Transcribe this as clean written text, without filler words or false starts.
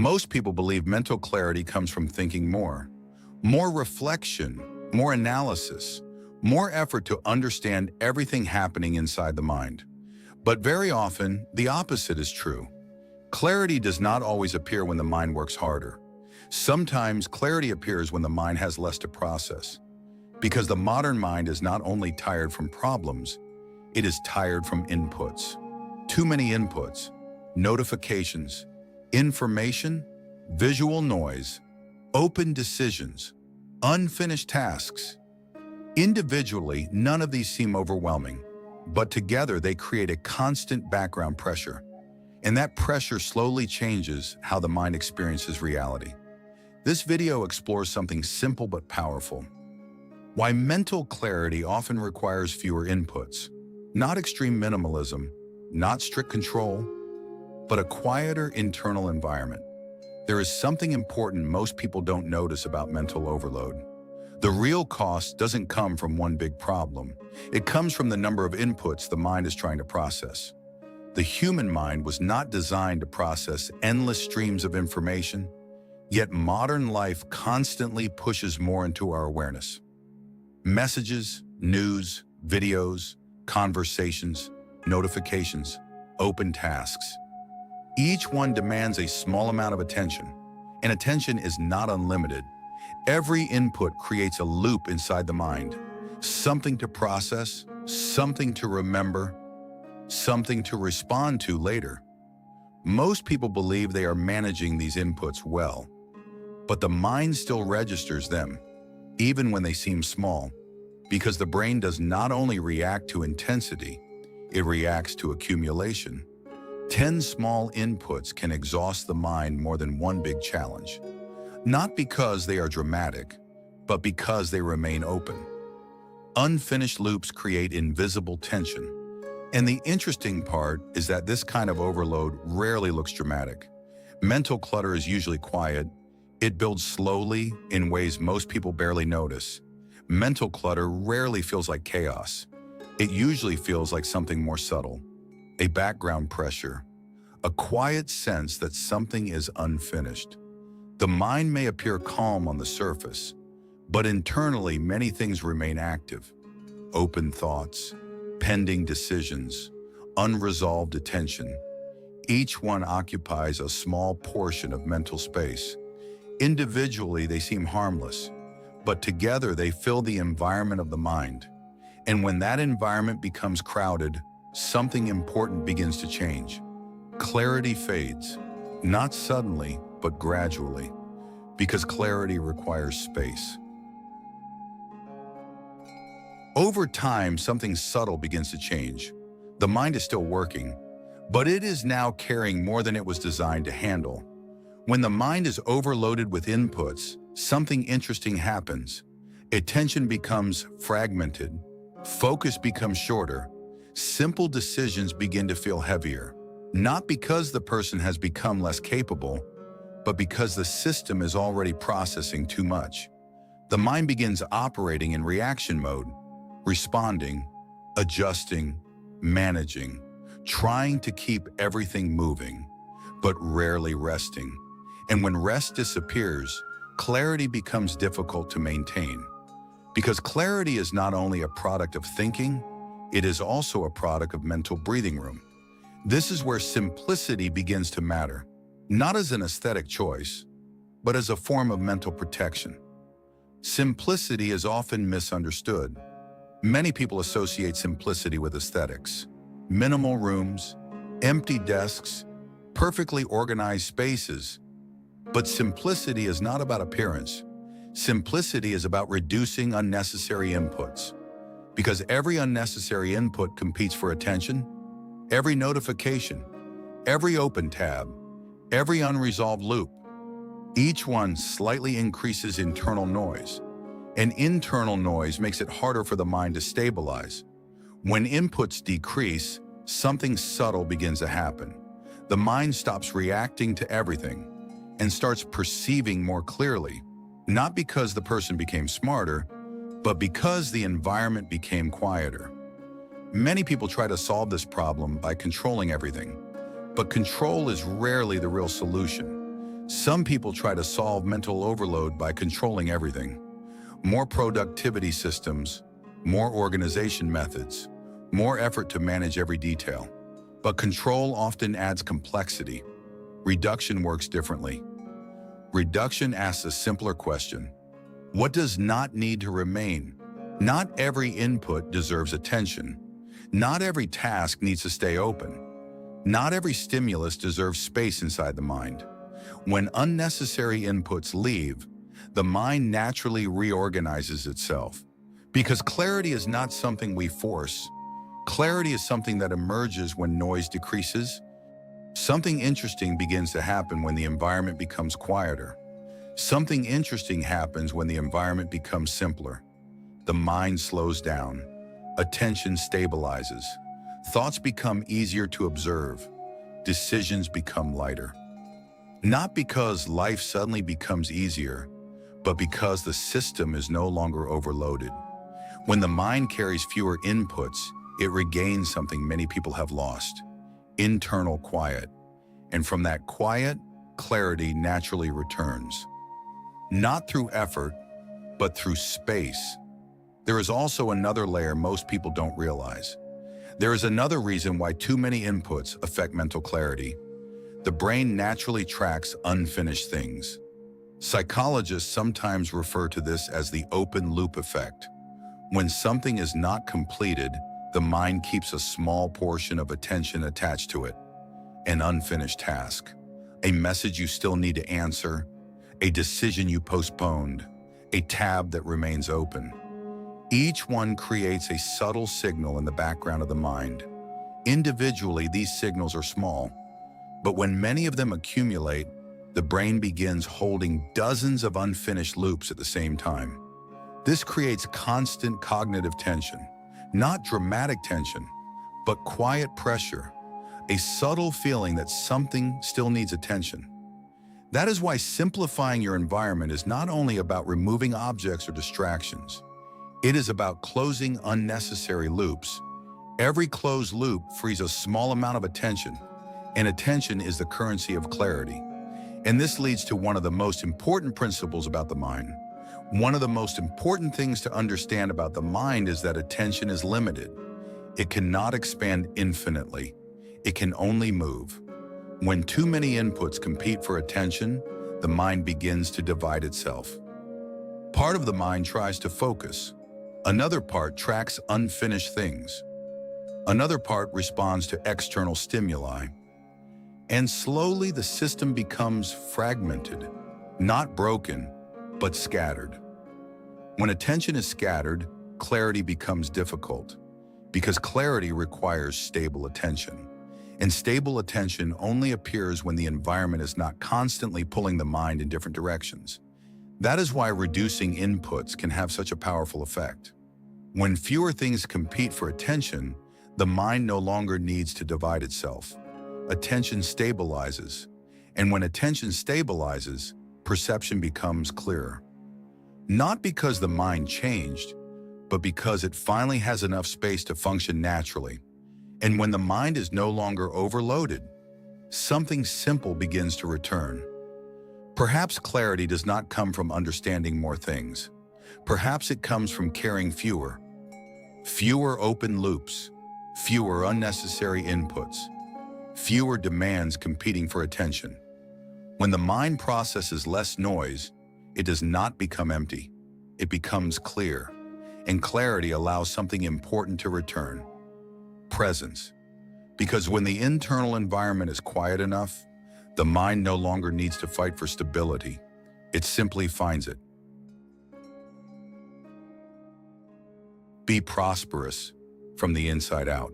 Most people believe mental clarity comes from thinking more reflection, more analysis, more effort to understand everything happening inside the mind. But very often, the opposite is true. Clarity does not always appear when the mind works harder. Sometimes clarity appears when the mind has less to process. Because the modern mind is not only tired from problems, it is tired from inputs. Too many inputs, notifications, information, visual noise, open decisions, unfinished tasks. Individually, none of these seem overwhelming, but together they create a constant background pressure. And that pressure slowly changes how the mind experiences reality. This video explores something simple but powerful. Why mental clarity often requires fewer inputs. Not extreme minimalism, not strict control, but a quieter internal environment. There is something important most people don't notice about mental overload. The real cost doesn't come from one big problem. It comes from the number of inputs the mind is trying to process. The human mind was not designed to process endless streams of information, yet modern life constantly pushes more into our awareness. Messages, news, videos, conversations, notifications, open tasks. Each one demands a small amount of attention, and attention is not unlimited. Every input creates a loop inside the mind, something to process, something to remember, something to respond to later. Most people believe they are managing these inputs well, but the mind still registers them, even when they seem small, because the brain does not only react to intensity, it reacts to accumulation. 10 small inputs can exhaust the mind more than one big challenge. Not because they are dramatic, but because they remain open. Unfinished loops create invisible tension. And the interesting part is that this kind of overload rarely looks dramatic. Mental clutter is usually quiet. It builds slowly in ways most people barely notice. Mental clutter rarely feels like chaos. It usually feels like something more subtle. A background pressure, a quiet sense that something is unfinished. The mind may appear calm on the surface, but internally many things remain active. Open thoughts, pending decisions, unresolved attention. Each one occupies a small portion of mental space. Individually, they seem harmless, but together they fill the environment of the mind. And when that environment becomes crowded, something important begins to change. Clarity fades, not suddenly, but gradually, because clarity requires space. Over time, something subtle begins to change. The mind is still working, but it is now carrying more than it was designed to handle. When the mind is overloaded with inputs, something interesting happens. Attention becomes fragmented, focus becomes shorter, simple decisions begin to feel heavier. Not because the person has become less capable, but because the system is already processing too much. The mind begins operating in reaction mode, responding, adjusting, managing, trying to keep everything moving, but rarely resting. And when rest disappears, clarity becomes difficult to maintain. Because clarity is not only a product of thinking, it is also a product of mental breathing room. This is where simplicity begins to matter, not as an aesthetic choice, but as a form of mental protection. Simplicity is often misunderstood. Many people associate simplicity with aesthetics. Minimal rooms, empty desks, perfectly organized spaces. But simplicity is not about appearance. Simplicity is about reducing unnecessary inputs. Because every unnecessary input competes for attention. Every notification, every open tab, every unresolved loop. Each one slightly increases internal noise. And internal noise makes it harder for the mind to stabilize. When inputs decrease, something subtle begins to happen. The mind stops reacting to everything and starts perceiving more clearly, not because the person became smarter, but because the environment became quieter. Many people try to solve this problem by controlling everything, but control is rarely the real solution. Some people try to solve mental overload by controlling everything. More productivity systems, more organization methods, more effort to manage every detail. But control often adds complexity. Reduction works differently. Reduction asks a simpler question. What does not need to remain? Not every input deserves attention. Not every task needs to stay open. Not every stimulus deserves space inside the mind. When unnecessary inputs leave, the mind naturally reorganizes itself. Because clarity is not something we force. Clarity is something that emerges when noise decreases. Something interesting begins to happen when the environment becomes quieter. Something interesting happens when the environment becomes simpler. The mind slows down. Attention stabilizes. Thoughts become easier to observe. Decisions become lighter. Not because life suddenly becomes easier, but because the system is no longer overloaded. When the mind carries fewer inputs, it regains something many people have lost: internal quiet. And from that quiet, clarity naturally returns. Not through effort, but through space. There is also another layer most people don't realize. There is another reason why too many inputs affect mental clarity. The brain naturally tracks unfinished things. Psychologists sometimes refer to this as the open loop effect. When something is not completed, the mind keeps a small portion of attention attached to it. An unfinished task, a message you still need to answer, a decision you postponed, a tab that remains open. Each one creates a subtle signal in the background of the mind. Individually, these signals are small, but when many of them accumulate, the brain begins holding dozens of unfinished loops at the same time. This creates constant cognitive tension, not dramatic tension, but quiet pressure, a subtle feeling that something still needs attention. That is why simplifying your environment is not only about removing objects or distractions. It is about closing unnecessary loops. Every closed loop frees a small amount of attention, and attention is the currency of clarity. And this leads to one of the most important principles about the mind. One of the most important things to understand about the mind is that attention is limited. It cannot expand infinitely. It can only move. When too many inputs compete for attention, the mind begins to divide itself. Part of the mind tries to focus. Another part tracks unfinished things. Another part responds to external stimuli. And slowly the system becomes fragmented, not broken, but scattered. When attention is scattered, clarity becomes difficult, because clarity requires stable attention. And stable attention only appears when the environment is not constantly pulling the mind in different directions. That is why reducing inputs can have such a powerful effect. When fewer things compete for attention, the mind no longer needs to divide itself. Attention stabilizes, and when attention stabilizes, perception becomes clearer. Not because the mind changed, but because it finally has enough space to function naturally. And when the mind is no longer overloaded, something simple begins to return. Perhaps clarity does not come from understanding more things. Perhaps it comes from carrying fewer open loops, fewer unnecessary inputs, fewer demands competing for attention. When the mind processes less noise, it does not become empty. It becomes clear, and clarity allows something important to return: presence. Because when the internal environment is quiet enough, the mind no longer needs to fight for stability. It simply finds it. Be prosperous from the inside out.